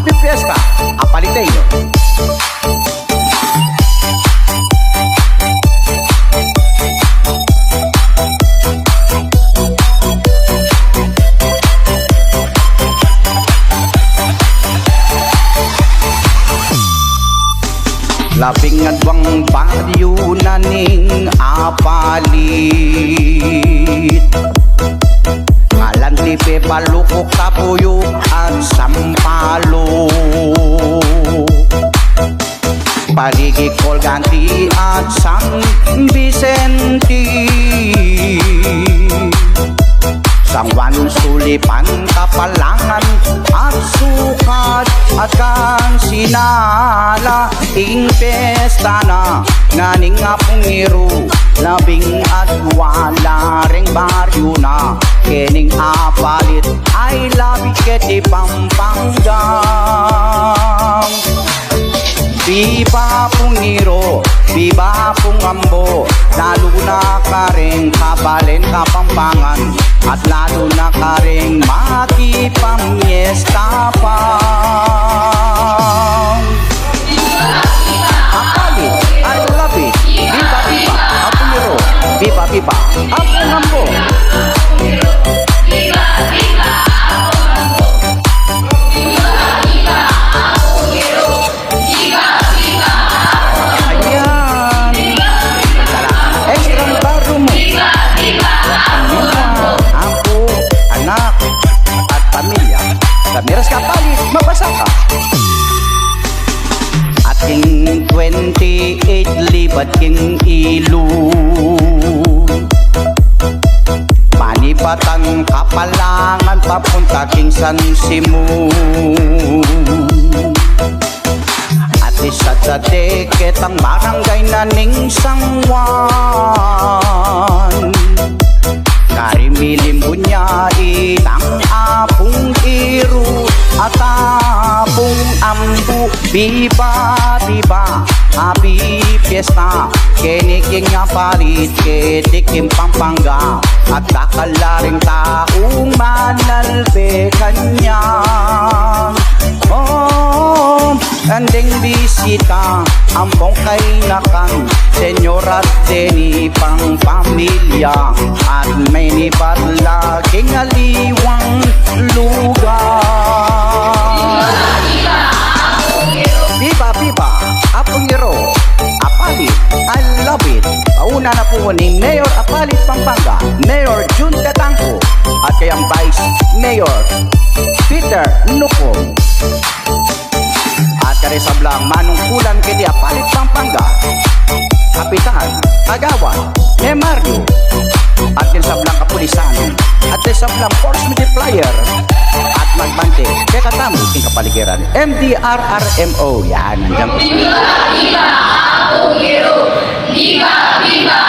Happy Fiesta, Apaliteño. Labing adwang baryo na ning apalit, Kalantipe, Palukok, Tapuyok at Sampalo, Parigi, Colganti at San Vicente, San Juan, Sulipan, Kapalangan at Sukat at Kansinala. Ing pesta na nganing nga pungiro, labing at wala ring baryo na kening apalit ay labi keti Pampanga. Viva Pungiro, viva Pungambo, lalo na ka rin Kabalen, Kapampangan, at lalo na ka rin makipamiesta pa. Apalit, I love it, viva viva, Pungiro, viva viva, Pungambo. Miras kapalit, mabasa ka. At king 28 libat king ilo, Panipatang Kapalangan papunta king San Simu. At isa sa tiket ang barangay na ning Sangwan, Karimilim bunyai tang apung iru at apung ambu. Viva viva, happy fiesta, keniking nga palit ketikim Pampanga, at kakalaring taong manalbe kanya. Oh, anding bisita, ampong kainakan, Senyora Deni pang pamilya, at may nipat laging aliwang lugar. Viva viva, Apungiro, Apalit, I love it. Pauna na po ni Mayor Apalit Pampanga, Mayor Jun Tatangco, at kayang Vice Mayor Peter Nupong. At karisablang manungkulan kiti Apalit Pampanga, Kapitan, Agawan, Mario, at kinsablang kapulisan, at kinsablang force multiplier, at magbante, kaya katamo king kapaligiran, MDRRMO, yan, nandiyan po. Viva, viva, Apungiro! Viva, viva,